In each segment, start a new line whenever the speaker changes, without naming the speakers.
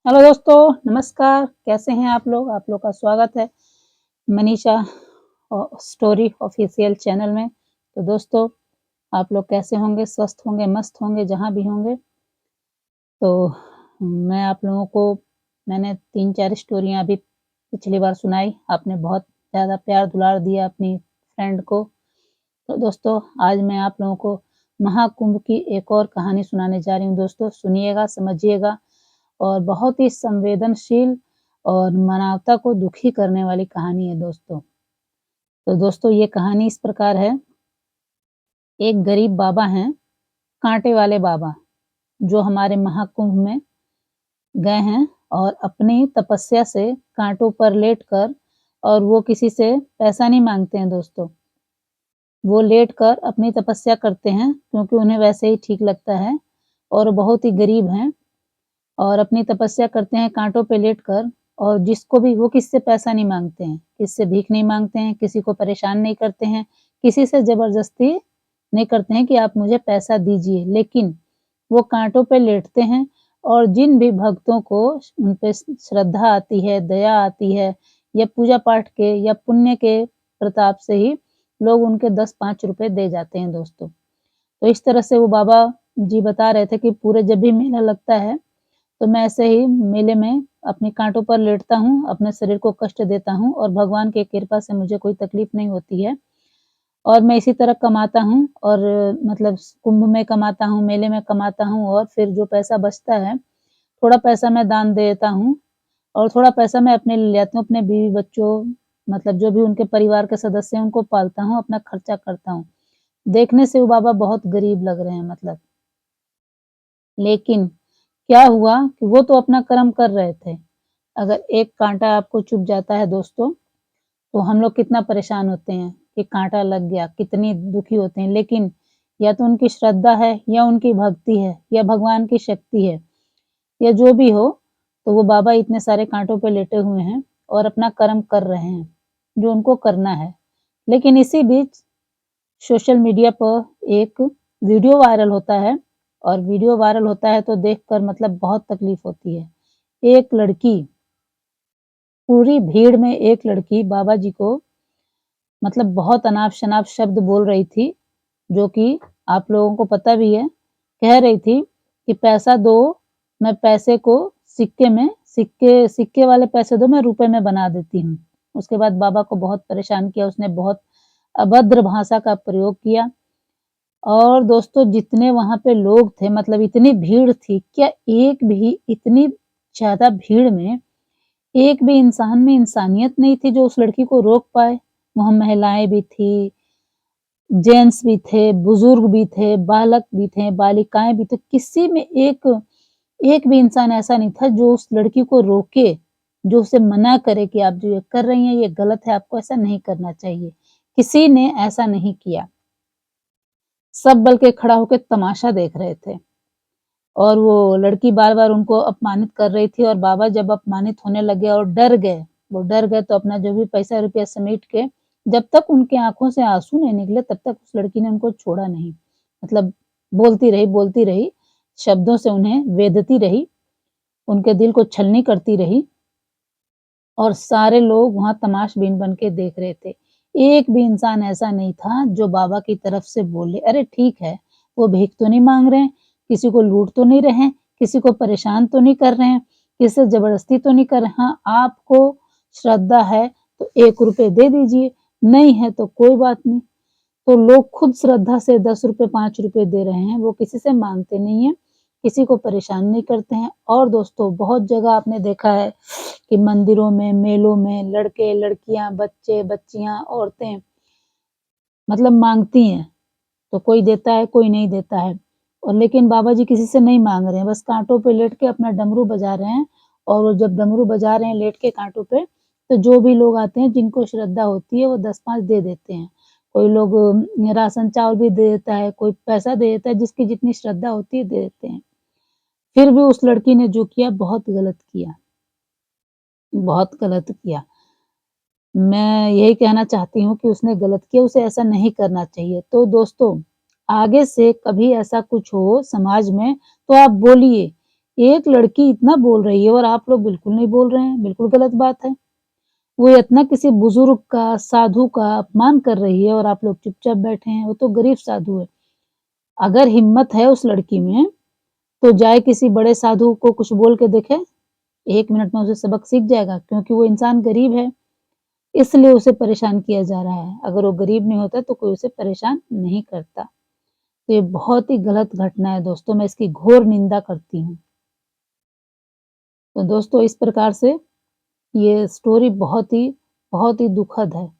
Hello दोस्तों, नमस्कार। कैसे हैं आप लोग? आप लोग का स्वागत है मनीषा स्टोरी ऑफिशियल चैनल में। तो दोस्तों, आप लोग कैसे होंगे? स्वस्थ होंगे, मस्त होंगे, जहाँ भी होंगे। तो मैं आप लोगों को मैंने 3-4 स्टोरियाँ अभी पिछली बार सुनाई। आपने बहुत ज़्यादा प्यार दुलार दिया अपनी फ्रेंड को। तो दोस्तों, आज मैं आप लोगों को महाकुंभ की एक और कहानी सुनाने जा रही हूँ दोस्तों। सुनिएगा, समझिएगा और बहुत ही संवेदनशील और मानवता को दुखी करने वाली कहानी है दोस्तों। तो दोस्तों, ये कहानी इस प्रकार है। एक गरीब बाबा हैं, काँटे वाले बाबा, जो हमारे महाकुंभ में गए हैं और अपनी तपस्या से काँटों पर लेटकर, और वो किसी से पैसा नहीं माँगते हैं दोस्तों। वो लेटकर अपनी तपस्या करते हैं क्योंकि उन्हें वैसे ही ठीक लगता है और बहुत ही गरीब हैं। और अपनी तपस्या करते हैं काँटों पे लेटकर, और जिसको भी वो किसी से पैसा नहीं माँगते हैं, किसी से भीख नहीं माँगते हैं, किसी को परेशान नहीं करते हैं, किसी से ज़बरदस्ती नहीं करते हैं कि आप मुझे पैसा दीजिए। लेकिन वो काँटों पे लेटते हैं और जिन भी भक्तों को उन पे श्रद्धा आती है, दया आती है या पूजा-पाठ के या पुण्य के प्रताप से ही लोग उनके 10-5 रुपए दे जाते हैं दोस्तों। तो इस तरह से वो बाबा जी बता रहे थे कि पूरे जब भी मेला लगता है तो मैं ऐसे ही मेले में अपनी काँटों पर लेटता हूँ, अपने शरीर को कष्ट देता हूँ और भगवान की कृपा से मुझे कोई तकलीफ नहीं होती है। और मैं इसी तरह कमाता हूँ और मतलब कुंभ में कमाता हूँ, मेले में कमाता हूँ और फिर जो पैसा बचता है, थोड़ा पैसा मैं दान दे देता हूँ और थोड़ा पैसा मैं अपने लिए ले आती हूँ, अपने बीवी-बच्चों मतलब जो भी उनके परिवार के सदस्य हैं, उनको पालता हूँ, अपना खर्चा करता हूँ। देखने से वो बाबा बहुत गरीब लग रहे हैं मतलब। लेकिन क्या हुआ कि वो तो अपना कर्म कर रहे थे। अगर एक काँटा आपको चुभ जाता है दोस्तों, तो हम लोग कितना परेशान होते हैं कि काँटा लग गया, कितनी दुखी होते हैं। लेकिन या तो उनकी श्रद्धा है या उनकी भक्ति है या भगवान की शक्ति है या जो भी हो, तो वो बाबा इतने सारे काँटों पे लेटे हुए हैं और अपना कर्म कर रहे हैं, जो उनको करना है। लेकिन इसी बीच सोशल मीडिया पर एक वीडियो वायरल होता है और वीडियो वायरल होता है तो देखकर मतलब बहुत तकलीफ होती है। एक लड़की, पूरी भीड़ में एक लड़की बाबा जी को मतलब बहुत अनाप-शनाप शब्द बोल रही थी, जो कि आप लोगों को पता भी है। कह रही थी कि पैसा दो, मैं पैसे को सिक्के सिक्के वाले पैसे दो, मैं रुपए में बना देती हूँ। उसके बाद बाबा को बहुत परेशान किया, उसने बहुत अभद्र भाषा का प्रयोग किया। और दोस्तों, जितने वहाँ पे लोग थे मतलब इतनी भीड़ थी, क्या एक भी इतनी ज़्यादा भीड़ में एक भी इंसान में इंसानियत नहीं थी जो उस लड़की को रोक पाए? वहाँ महिलाएँ भी थी, जेंट्स भी थे, बुजुर्ग भी थे, बालक भी थे, बालिकाएँ भी थे, किसी में एक एक भी इंसान ऐसा नहीं था जो उस लड़की को रोके, जो उसे मना करे कि आप जो ये कर रही हैं ये गलत है, आपको ऐसा नहीं करना चाहिए। किसी ने ऐसा नहीं किया। सब बल्कि खड़ा होके तमाशा देख रहे थे। और वो लड़की बार-बार उनको अपमानित कर रही थी और बाबा जब अपमानित होने लगे और डर गए, वो डर गए तो अपना जो भी पैसा-रुपया समेट के, जब तक उनकी आँखों से आँसू नहीं निकले तब तक उस लड़की ने उनको छोड़ा नहीं। मतलब बोलती रही, शब्दों से उन्हें वेदती रही, उनके दिल को छलनी करती रही और सारे लोग वहाँ तमाशबीन बन के देख रहे थे। एक भी इंसान ऐसा नहीं था जो बाबा की तरफ से बोले, "अरे ठीक है, वो भीख तो नहीं माँग रहे हैं, किसी को लूट तो नहीं रहे हैं, किसी को परेशान तो नहीं कर रहे हैं, किसी से ज़बरदस्ती तो नहीं कर रहे हैं। हाँ, आपको श्रद्धा है तो ₹1 दे दीजिए, नहीं है तो कोई बात नहीं।" तो लोग खुद श्रद्धा से ₹10 ₹5 दे रहे हैं, वो किसी से माँगते नहीं हैं, किसी को परेशान नहीं करते हैं। और दोस्तों, बहुत जगह आपने देखा है कि मंदिरों में, मेलों में लड़के-लड़कियाँ, बच्चे-बच्चियाँ, औरतें मतलब माँगती हैं, तो कोई देता है, कोई नहीं देता है। और लेकिन बाबा जी किसी से नहीं माँग रहे हैं, बस काँटों पे लेट के अपना डमरू बजा रहे हैं और वो जब डमरू बजा रहे हैं लेट के काँटों पे, तो जो भी लोग आते हैं जिनको श्रद्धा होती है, वो 10-5 दे देते हैं। कोई लोग राशन चावल भी दे देता है, कोई पैसा दे देता है, जिसकी जितनी श्रद्धा होती है दे देते हैं। फिर भी उस लड़की ने जो किया बहुत गलत किया, बहुत गलत किया। मैं यही कहना चाहती हूँ कि उसने गलत किया, उसे ऐसा नहीं करना चाहिए। तो दोस्तों, आगे से कभी ऐसा कुछ हो समाज में तो आप बोलिए एक लड़की इतना बोल रही है और आप लोग बिल्कुल नहीं बोल रहे हैं, बिल्कुल गलत बात है। वो इतना किसी बुजुर्ग का, साधु का अपमान कर रही है और आप लोग चुपचाप बैठे हैं, वो तो गरीब साधु है। अगर हिम्मत है उस लड़की में, तो जाए किसी बड़े साधु को कुछ बोल के देखे, 1 मिनट में उसे सबक सीख जाएगा क्योंकि वो इंसान गरीब है, इसलिए उसे परेशान किया जा रहा है। अगर वो गरीब नहीं होता तो कोई उसे परेशान नहीं करता। तो ये बहुत ही गलत घटना है दोस्तों, मैं इसकी घोर निंदा करती हूँ। तो दोस्तों इस प्रकार से ये स्टोरी बहुत ही दुखद है।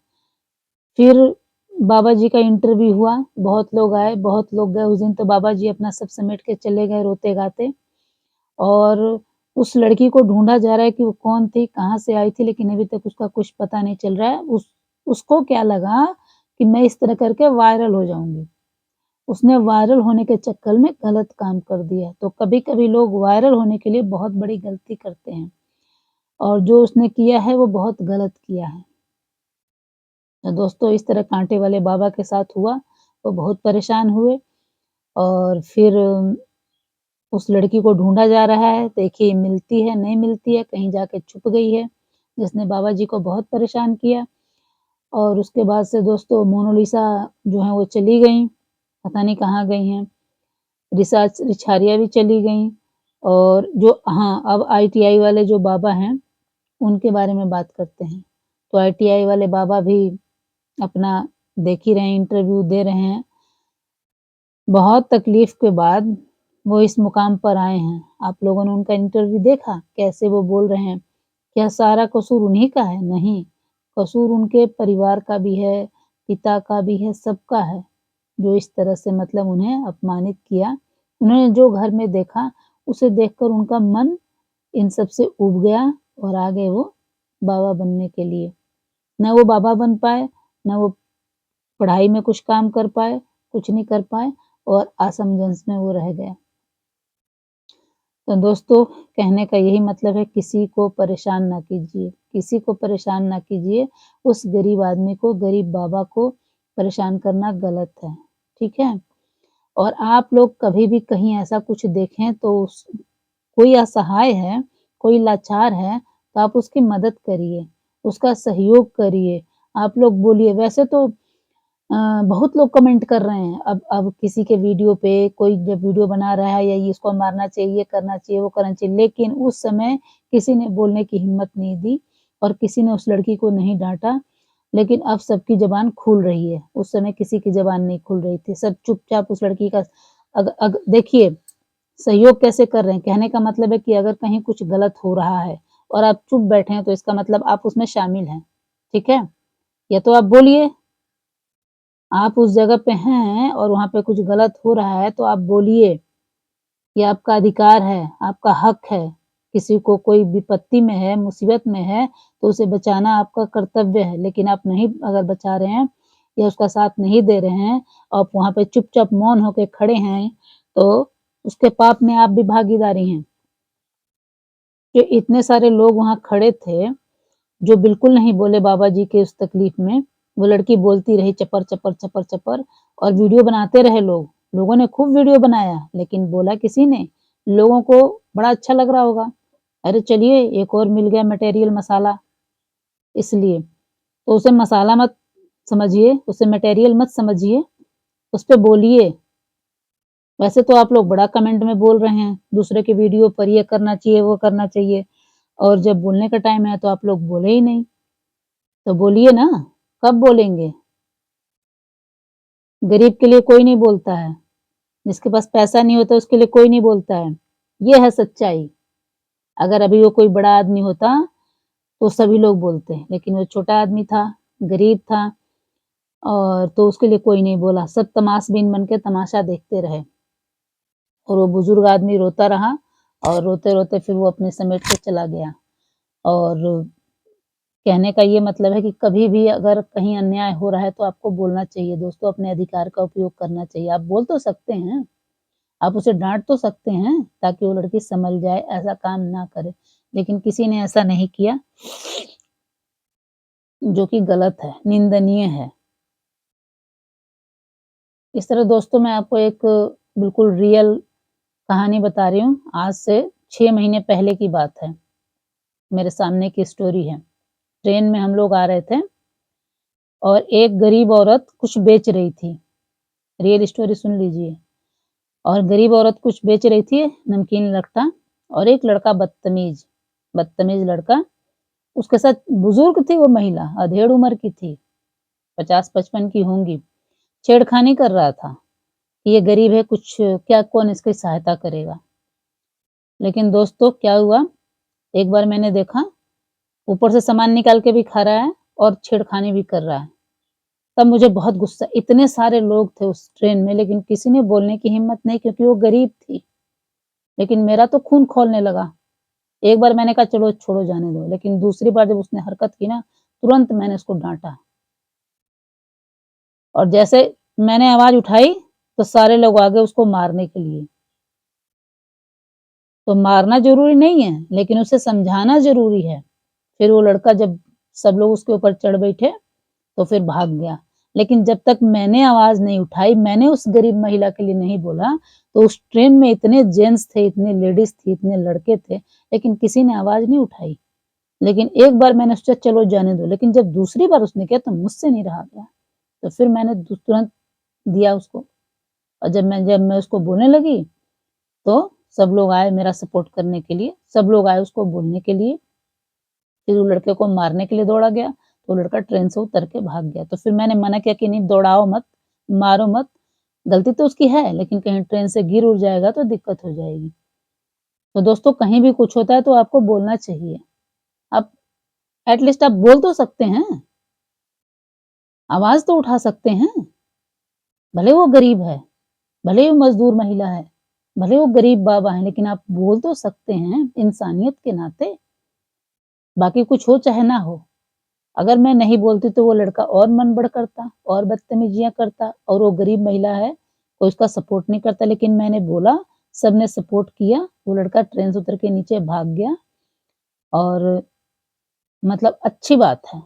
फिर बाबा जी का इंटरव्यू हुआ, बहुत लोग आए, बहुत लोग गए। उस दिन तो बाबा जी अपना सब समेट के चले गए रोते-गाते और उस लड़की को ढूँढा जा रहा है कि वो कौन थी, कहाँ से आई थी, लेकिन अभी तक उसका कुछ पता नहीं चल रहा है। उसको क्या लगा कि मैं इस तरह करके वायरल हो जाऊँगी। उसने वायरल होने के चक्कर में गलत काम कर दिया। तो कभी-कभी लोग वायरल होने के लिए बहुत बड़ी गलती करते हैं और जो उसने किया है वो बहुत गलत किया है। तो दोस्तों इस तरह कांटे वाले बाबा के साथ हुआ, वो बहुत परेशान हुए और फिर उस लड़की को ढूँढा जा रहा है, देखिए मिलती है, नहीं मिलती है, कहीं जाके छुप गई है, जिसने बाबा जी को बहुत परेशान किया और उसके बाद से दोस्तों मोनालिसा जो है वो चली गईं, पता नहीं कहाँ गई हैं। रिसर्च रिछारिया भी चली गईं और जो हाँ, अब आईटीआई वाले जो बाबा हैं, उनके बारे में बात करते हैं। तो आईटीआई वाले बाबा भी अपना देख ही रहे हैं, इंटरव्यू दे रहे हैं। बहुत तकलीफ के बाद वो इस मुकाम पर आए हैं। आप लोगों ने उनका इंटरव्यू देखा? कैसे वो बोल रहे हैं? क्या सारा कसूर उन्हीं का है? नहीं, कसूर उनके परिवार का भी है, पिता का भी है, सबका है, जो इस तरह से मतलब उन्हें अपमानित किया। उन्होंने जो घर में देखा, उसे देखकर उनका मन इन सब से ऊब गया और आ गए वो बाबा बनने के लिए। ना वो बाबा बन पाए, ना वो पढ़ाई में कुछ काम कर पाए, कुछ नहीं कर पाए और असमंजस में वो रह गए। तो दोस्तों कहने का यही मतलब है किसी को परेशान ना कीजिए, किसी को परेशान ना कीजिए। उस गरीब आदमी को, गरीब बाबा को परेशान करना गलत है, ठीक है? और आप लोग कभी भी कहीं ऐसा कुछ देखें तो उस कोई असहाय है, कोई लाचार है, तो आप उसकी मदद करिए, उसका सहयोग करिए। आप लोग बोलिए वैसे तो बहुत लोग कमेंट कर रहे हैं। अब किसी के वीडियो पे कोई जब वीडियो बना रहा है या ये इसको मारना चाहिए, ये करना चाहिए, वो करना चाहिए, लेकिन उस समय किसी ने बोलने की हिम्मत नहीं दी और किसी ने उस लड़की को नहीं डाँटा। लेकिन अब सबकी ज़बान खुल रही है, उस समय किसी की ज़बान नहीं खुल रही थी। सब चुपचाप उस लड़की का अग देखिए सहयोग कैसे कर रहे हैं, कहने का मतलब है कि अगर कहीं कुछ गलत हो रहा है और आप चुप बैठे हैं, तो इसका मतलब आप उसमें शामिल हैं, ठीक है? या तो आप बोलिए, आप उस जगह पे हैं और वहाँ पे कुछ गलत हो रहा है, तो आप बोलिए, ये आपका अधिकार है, आपका हक है। किसी को कोई विपत्ति में है, मुसीबत में है, तो उसे बचाना आपका कर्तव्य है, लेकिन आप नहीं अगर बचा रहे हैं या उसका साथ नहीं दे रहे हैं, आप वहाँ पे चुपचाप मौन होके खड़े हैं, तो उसके पाप में आप भी भागीदारी हैं। कि इतने सारे लोग वहाँ खड़े थे, जो बिल्कुल नहीं बोले बाबा जी के उस तकलीफ में। वो लड़की बोलती रही चपर, चपर, चपर, चपर और वीडियो बनाते रहे लोग। लोगों ने खूब वीडियो बनाया, लेकिन बोला किसी ने? लोगों को बड़ा अच्छा लग रहा होगा। अरे चलिए, एक और मिल गया मटेरियल मसाला, इसलिए। तो उसे मसाला मत समझिए, उसे मटेरियल मत समझिए, उस पे बोलिए। वैसे तो आप लोग बड़ा कमेंट में बोल रहे हैं, दूसरे के वीडियो पर ये करना चाहिए, वो करना चाहिए और जब बोलने का टाइम है तो आप लोग बोले ही नहीं। तो बोलिए ना, कब बोलेंगे? गरीब के लिए कोई नहीं बोलता है, जिसके पास पैसा नहीं होता उसके लिए कोई नहीं बोलता है। ये है सच्चाई। अगर अभी वो कोई बड़ा आदमी होता तो सभी लोग बोलते, लेकिन वो छोटा आदमी था, गरीब था और तो उसके लिए कोई नहीं बोला। सब तमाशबीन बन के तमाशा देखते रहे और वो बुजुर्ग आदमी रोता रहा और रोते-रोते फिर वो अपने समेट के चला गया। और कहने का ये मतलब है कि कभी भी अगर कहीं अन्याय हो रहा है तो आपको बोलना चाहिए दोस्तों, अपने अधिकार का उपयोग करना चाहिए। आप बोल तो सकते हैं, आप उसे डाँट तो सकते हैं ताकि वो लड़की समझ जाए, ऐसा काम ना करे। लेकिन किसी ने ऐसा नहीं किया, जो कि गलत है, निंदनीय है। इस तरह दोस्तों मैं आपको एक बिल्कुल रियल कहानी बता रही हूँ, आज से 6 महीने पहले की बात है, मेरे सामने की स्टोरी है। ट्रेन में हम लोग आ रहे थे और एक गरीब औरत कुछ बेच रही थी, रियल स्टोरी सुन लीजिए। और गरीब औरत कुछ बेच रही थी, नमकीन लट्टा, और एक लड़का बदतमीज़ लड़का, उसके साथ बुजुर्ग थी वो महिला, अधेड़ उम्र की थी, 50-55 की होंगी, छेड़खानी कर रहा था, कि ये गरीब है, कुछ क्या कौन इसकी सहायता करेगा। लेकिन दोस्तों क्या हुआ, एक बार मैंने देखा, ऊपर से सामान निकाल के भी खा रहा है और छेड़खानी भी कर रहा है। तब मुझे बहुत गुस्सा, इतने सारे लोग थे उस ट्रेन में, लेकिन किसी ने बोलने की हिम्मत नहीं, क्योंकि वो गरीब थी। लेकिन मेरा तो खून खौलने लगा। एक बार मैंने कहा चलो छोड़ो जाने दो, लेकिन दूसरी बार जब उसने हरकत की ना, तुरंत मैंने उसको डाँटा। और जैसे मैंने आवाज़ उठाई, तो सारे लोग आ गए उसको मारने के लिए। तो मारना ज़रूरी नहीं है, लेकिन उसे समझाना ज़रूरी है। फिर वो लड़का जब सब लोग उसके ऊपर चढ़ बैठे, तो फिर भाग गया। लेकिन जब तक मैंने आवाज़ नहीं उठाई, मैंने उस गरीब महिला के लिए नहीं बोला, तो उस ट्रेन में इतने जेंट्स थे, इतने लेडीज़ थी, इतने लड़के थे, लेकिन किसी ने आवाज़ नहीं उठाई। लेकिन एक बार मैंने सोचा चलो जाने दो, लेकिन जब दूसरी बार उसने किया तो मुझसे नहीं रहा गया। तो फिर मैंने तुरंत दिया उसको। और जब मैं उसको बोलने लगी, तो सब लोग आए मेरा सपोर्ट करने के लिए, सब लोग आए उसको बोलने के लिए। फिर वो लड़के को मारने के लिए दौड़ा गया, तो लड़का ट्रेन से उतर के भाग गया। तो फिर मैंने मना किया कि नहीं, दौड़ाओ मत, मारो मत, गलती तो उसकी है, लेकिन कहीं ट्रेन से गिर-उर जाएगा तो दिक्कत हो जाएगी। तो दोस्तों कहीं भी कुछ होता है तो आपको बोलना चाहिए। आप एट लीस्ट आप बोल तो सकते हैं, आवाज़ तो उठा सकते हैं। भले वो गरीब है, भले वो मज़दूर महिला है, भले वो गरीब बाबा हैं, लेकिन आप बोल तो सकते हैं इंसानियत के नाते। बाकी कुछ हो चाहे ना हो। अगर मैं नहीं बोलती तो वो लड़का और मन बढ़ करता, और बदतमीज़ियाँ करता, और वो गरीब महिला है, कोई उसका सपोर्ट नहीं करता, लेकिन मैंने बोला, सबने सपोर्ट किया, वो लड़का ट्रेन से उतर के नीचे भाग गया। और मतलब अच्छी बात है,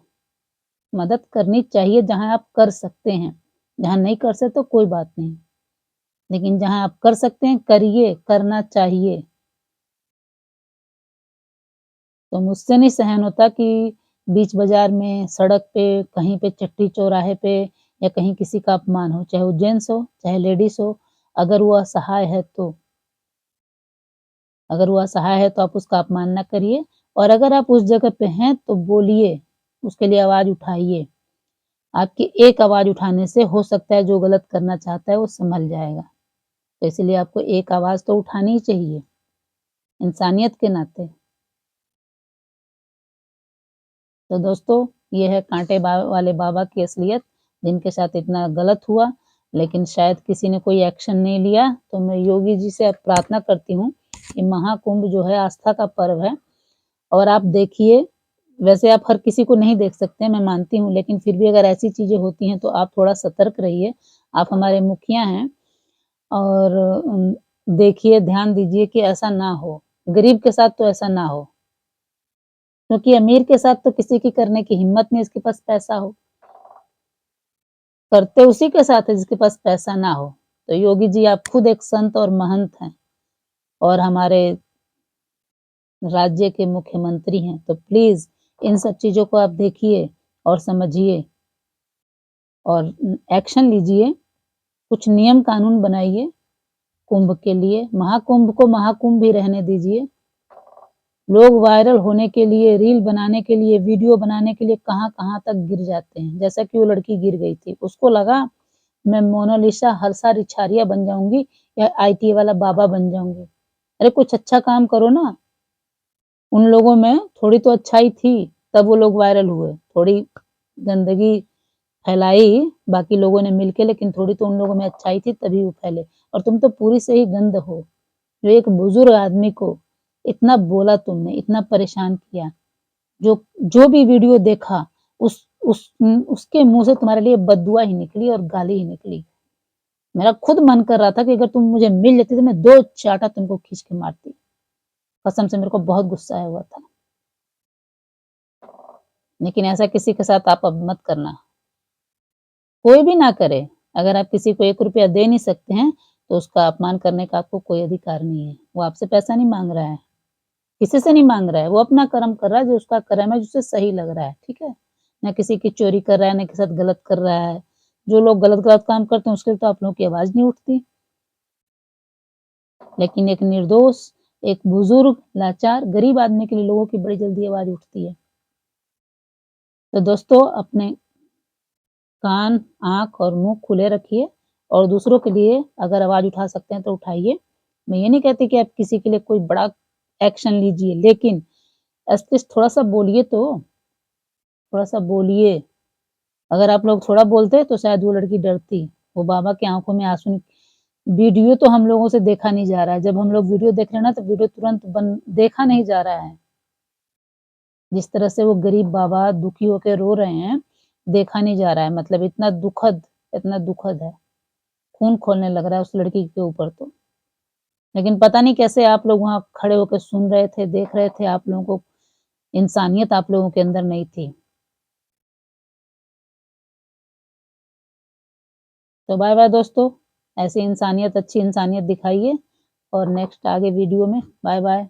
मदद करनी चाहिए जहाँ आप कर सकते हैं, जहाँ नहीं कर सकते तो कोई बात नहीं, लेकिन जहाँ आप कर सकते हैं करिए, करना चाहिए। तो मुझसे नहीं सहन होता कि बीच बाज़ार में, सड़क पे, कहीं पे चट्टी चौराहे पे, या कहीं किसी का अपमान हो, चाहे वो जेंट्स हो, चाहे लेडीज़ हो, अगर वो असहाय है तो। अगर वो असहाय है तो आप उसका अपमान ना करिए, और अगर आप उस जगह पे हैं तो बोलिए, उसके लिए आवाज़ उठाइए। आपकी एक आवाज़ उठाने से हो सकता है जो गलत करना चाहता है वो सँभल जाएगा। तो इसलिए आपको एक आवाज़ तो उठानी ही चाहिए, इंसानियत के नाते। तो दोस्तों, ये है काँटे वाले बाबा की असलियत, जिनके साथ इतना गलत हुआ, लेकिन शायद किसी ने कोई एक्शन नहीं लिया। तो मैं योगी जी से अब प्रार्थना करती हूँ कि महाकुंभ जो है आस्था का पर्व है, और आप देखिए, वैसे आप हर किसी को नहीं देख सकते, मैं मानती हूँ, लेकिन फिर भी अगर ऐसी चीज़ें होती हैं तो आप थोड़ा सतर्क रहिए। आप हमारे मुखिया हैं, और देखिए, ध्यान दीजिए कि ऐसा ना हो, गरीब के साथ तो ऐसा ना हो। क्योंकि अमीर के साथ तो किसी की करने की हिम्मत नहीं, जिसके पास पैसा हो। करते उसी के साथ है जिसके पास पैसा ना हो। तो योगी जी आप खुद एक संत और महंत हैं, और हमारे राज्य के मुख्यमंत्री हैं, तो प्लीज़ इन सब चीज़ों को आप देखिए और समझिए, और एक्शन लीजिए, कुछ नियम कानून बनाइए कुंभ के लिए, महाकुंभ को महाकुंभ ही रहने दीजिए। लोग वायरल होने के लिए, रील बनाने के लिए, वीडियो बनाने के लिए कहाँ-कहाँ तक गिर जाते हैं। जैसा कि वो लड़की गिर गई थी, उसको लगा मैं मोनालिसा हर्षा रिछारिया बन जाऊँगी, या आईटी वाला बाबा बन जाऊँगी। अरे कुछ अच्छा काम करो ना। उन लोगों में थोड़ी तो अच्छाई थी, तब वो लोग वायरल हुए। थोड़ी गंदगी फैलाई बाकी लोगों ने मिलके, लेकिन थोड़ी तो उन लोगों में अच्छाई थी तभी वो फैले। और तुम तो पूरी से ही गंद हो, जो एक बुजुर्ग आदमी को इतना बोला तुमने, इतना परेशान किया। जो जो भी वीडियो देखा, उसके मुँह से तुम्हारे लिए बददुआ ही निकली और गाली ही निकली। मेरा खुद मन कर रहा था कि अगर तुम मुझे मिल लेती तो मैं 2 चाँटा तुमको खींच के मारती। कसम से मेरे को बहुत गुस्सा आया हुआ था। लेकिन ऐसा किसी के साथ आप अब मत करना। कोई भी ना करे। अगर आप किसी को ₹1 दे नहीं सकते हैं, तो उसका अपमान करने का आपको कोई अधिकार नहीं है। वो आपसे पैसा नहीं माँग रहा है। किसी से नहीं माँग रहा है, वो अपना कर्म कर रहा है, जो उसका कर्म है, जो उसे सही लग रहा है, ठीक है? ना किसी की चोरी कर रहा है, ना किसी के साथ गलत कर रहा है। जो लोग गलत-गलत काम करते हैं, उसके लिए तो आप लोगों की आवाज़ नहीं उठती। लेकिन एक निर्दोष, एक बुज़ुर्ग, लाचार, गरीब आदमी के लिए लोगों की बड़ी जल्दी आवाज़ उठती है। तो दोस्तों अपने कान, आँख और मुँह खुले रखिए और दूसरों के लिए अगर आवाज़ उठा सकते हैं तो उठाइए। मैं ये नहीं कहती कि आप किसी के लिए कोई बड़ा एक्शन लीजिए, लेकिन एटलीस्ट थोड़ा-सा बोलिए तो, थोड़ा-सा बोलिए। अगर आप लोग थोड़ा बोलते तो शायद वो लड़की डरती। वो बाबा की आँखों में आँसू वीडियो तो हम लोगों से देखा नहीं जा रहा है। जब हम लोग वीडियो देख रहे हैं ना तो वीडियो तुरंत बंद देखा नहीं जा रहा है। जिस तरह से वो गरीब बाबा दुखी होके रो रहे हैं, देखा नहीं जा रहा है। मतलब इतना दुखद है। खून खौलने लग रहा है उस लड़की के ऊपर तो। लेकिन पता नहीं कैसे आप लोग वहाँ खड़े होके सुन रहे थे, देख रहे थे, आप लोगों को इंसानियत आप लोगों के अंदर नहीं थी। तो बाय-बाय दोस्तों, ऐसी इंसानियत अच्छी इंसानियत दिखाइए और नेक्स्ट आगे वीडियो में बाय-बाय।